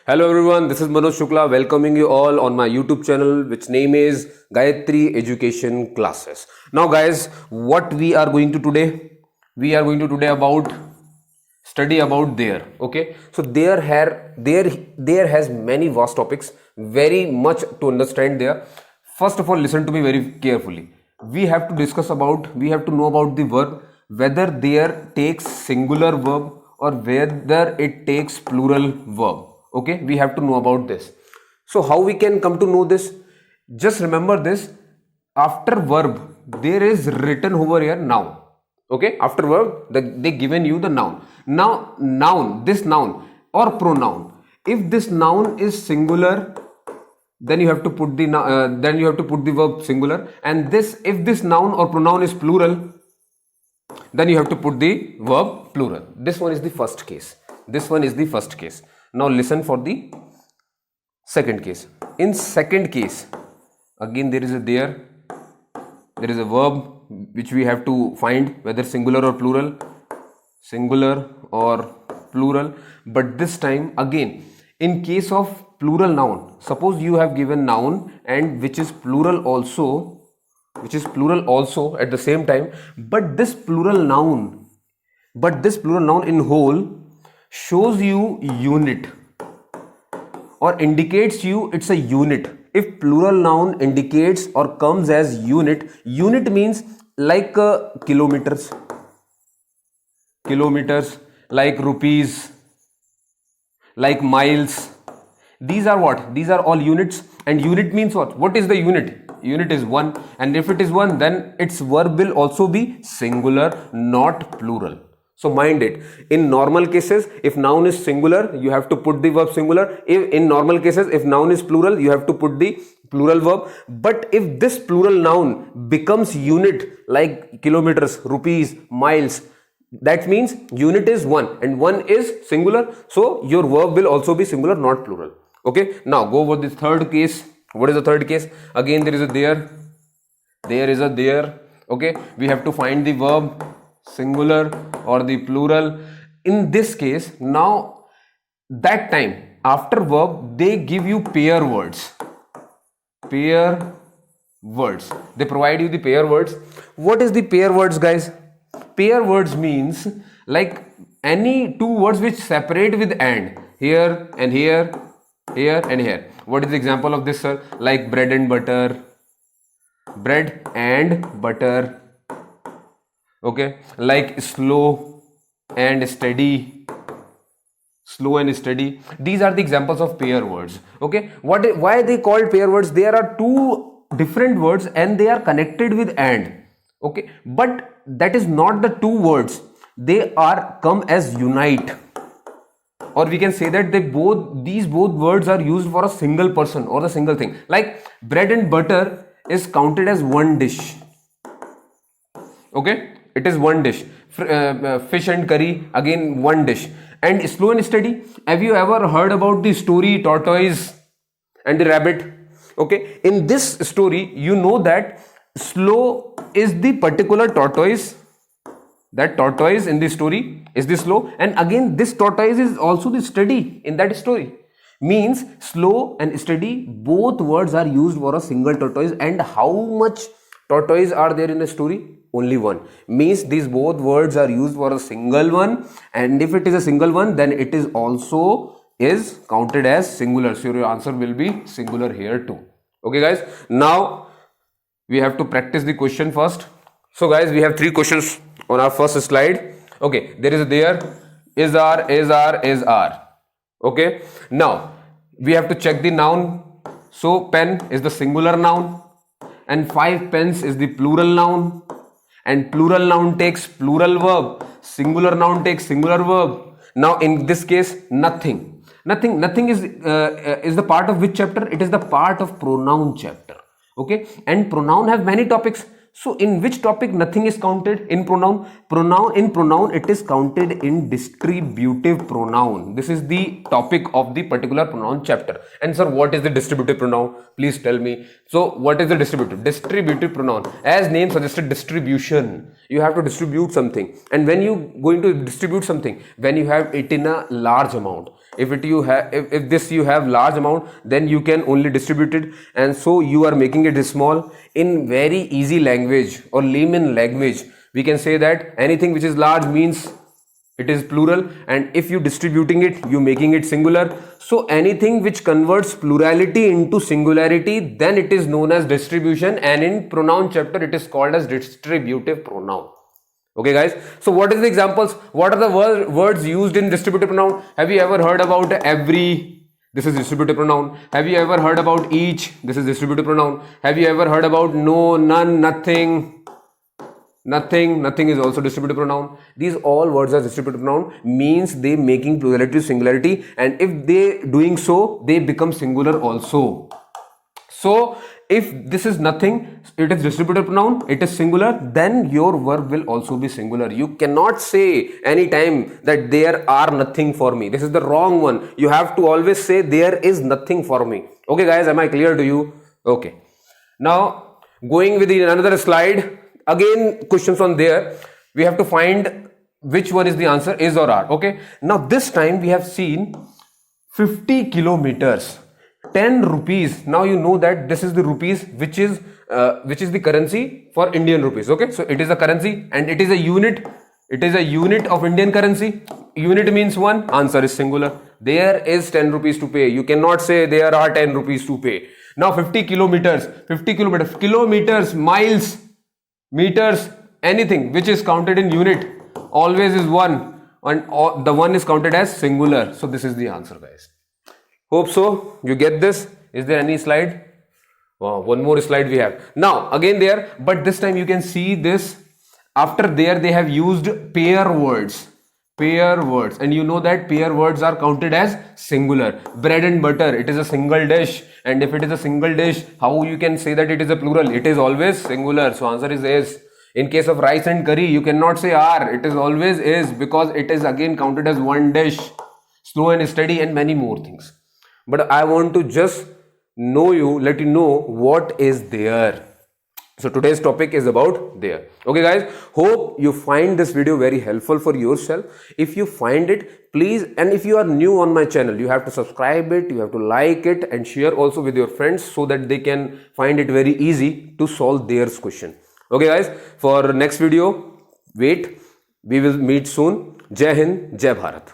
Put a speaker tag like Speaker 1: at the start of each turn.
Speaker 1: Hello everyone, this is Manoj Shukla welcoming you all on my YouTube channel which name is Gayatri Education Classes. Now guys, what we are going to today? We are going to today about study about there. Okay, so there has many vast topics, very much to understand there. First of all, listen to me very carefully. We have to know about the verb, whether there takes singular verb or whether it takes plural verb. Okay, we have to know about this. So how we can come to know this? Just remember this, after verb there is written over here noun. Okay, after verb they given you the noun. Now this noun or pronoun, if this noun is singular, then you have to put the verb singular, and if this noun or pronoun is plural, then you have to put the verb plural. This one is the first case. Now listen for the second case. In second case, again there is a verb which we have to find whether singular or plural. But this time again, in case of plural noun, suppose you have given noun and which is plural also at the same time, but this plural noun in whole shows you unit or indicates you it's a unit. If plural noun indicates or comes as unit means like kilometers, like rupees, like miles. These are what? These are all units, and unit means what? What is the unit? Unit is one, and if it is one, then its verb will also be singular, not plural. So mind it, in normal cases, if noun is singular, you have to put the verb singular. In normal cases, if noun is plural, you have to put the plural verb. But if this plural noun becomes unit, like kilometers, rupees, miles, that means unit is one and one is singular. So your verb will also be singular, not plural. Okay, now go over the third case. What is the third case? Again, there is a there. Okay, we have to find the verb singular or the plural. In this case, now that time after verb they give you pair words. They provide you the pair words. What is the pair words, guys? Pair words means like any two words which separate with and, here and here, here and here. What is the example of this, sir? Like bread and butter. Okay, like slow and steady. These are the examples of pair words. Okay, why they called pair words? There are two different words and they are connected with and. Okay, but that is not the two words. They are come as unite, or we can say that these both words are used for a single person or a single thing. Like bread and butter is counted as one dish. Okay, it is one dish. Fish and curry, again one dish. And slow and steady, have you ever heard about the story tortoise and the rabbit? Okay, in this story you know that slow is the particular tortoise. That tortoise in the story is the slow, and again this tortoise is also the steady in that story. Means slow and steady, both words are used for a single tortoise. And how much tortoise are there in the story? Only one. Means these both words are used for a single one, and if it is a single one, then it is also is counted as singular. So your answer will be singular here too. Okay guys, now we have to practice the question first. So guys, we have three questions on our first slide. Okay, there is a there, is are. Okay, now we have to check the noun. So pen is the singular noun and 5 pens is the plural noun, and plural noun takes plural verb, singular noun takes singular verb. Now in this case, nothing is the part of which chapter? It is the part of pronoun chapter. Okay, and pronoun have many topics. So in which topic nothing is counted? In pronoun. In pronoun it is counted in distributive pronoun. This is the topic of the particular pronoun chapter. And sir, what is the distributive pronoun? Please tell me. So what is the distributive pronoun? As name suggested, distribution. You have to distribute something, and when you going to distribute something, when you have it in a large amount. if this you have large amount, then you can only distribute it, and so you are making it small. In very easy language or layman language, we can say that anything which is large means it is plural, and if you distributing it, you making it singular. So anything which converts plurality into singularity, then it is known as distribution, and in pronoun chapter it is called as distributive pronoun. Okay guys, so what is the examples? What are the words used in distributive pronoun? Have you ever heard about every? This is distributive pronoun. Have you ever heard about each? This is distributive pronoun. Have you ever heard about no, none, nothing? Nothing is also distributive pronoun. These all words are distributive pronoun, means they making plurality to singularity, and if they doing so, they become singular also. So if this is nothing, it is distributive pronoun, it is singular, then your verb will also be singular. You cannot say anytime that there are nothing for me. This is the wrong one. You have to always say there is nothing for me. Okay guys, am I clear to you? Okay. Now going with another slide. Again, questions on there. We have to find which one is the answer, is or are. Okay. Now this time we have seen 50 kilometers, 10 rupees. Now you know that this is the rupees, which is the currency for Indian rupees. Okay. So it is a currency and it is a unit. It is a unit of Indian currency. Unit means one. Answer is singular. There is 10 rupees to pay. You cannot say there are 10 rupees to pay. Now 50 kilometers, kilometers, miles, meters, anything which is counted in unit always is one, and the one is counted as singular. So this is the answer guys. Hope so you get this. Is there any slide? Wow, one more slide we have. Now again there, but this time you can see this. After there they have used pair words, and you know that pair words are counted as singular. Bread and butter, it is a single dish, and if it is a single dish, how you can say that it is a plural? It is always singular. So answer is. In case of rice and curry, you cannot say are, it is always is, because it is again counted as one dish. Slow and steady and many more things. But I want to just let you know what is there. So today's topic is about there. Okay guys, hope you find this video very helpful for yourself. If you find it, please, and if you are new on my channel, you have to subscribe it, you have to like it and share also with your friends so that they can find it very easy to solve their question. Okay guys, for next video, wait, we will meet soon. Jai Hind, Jai Bharat.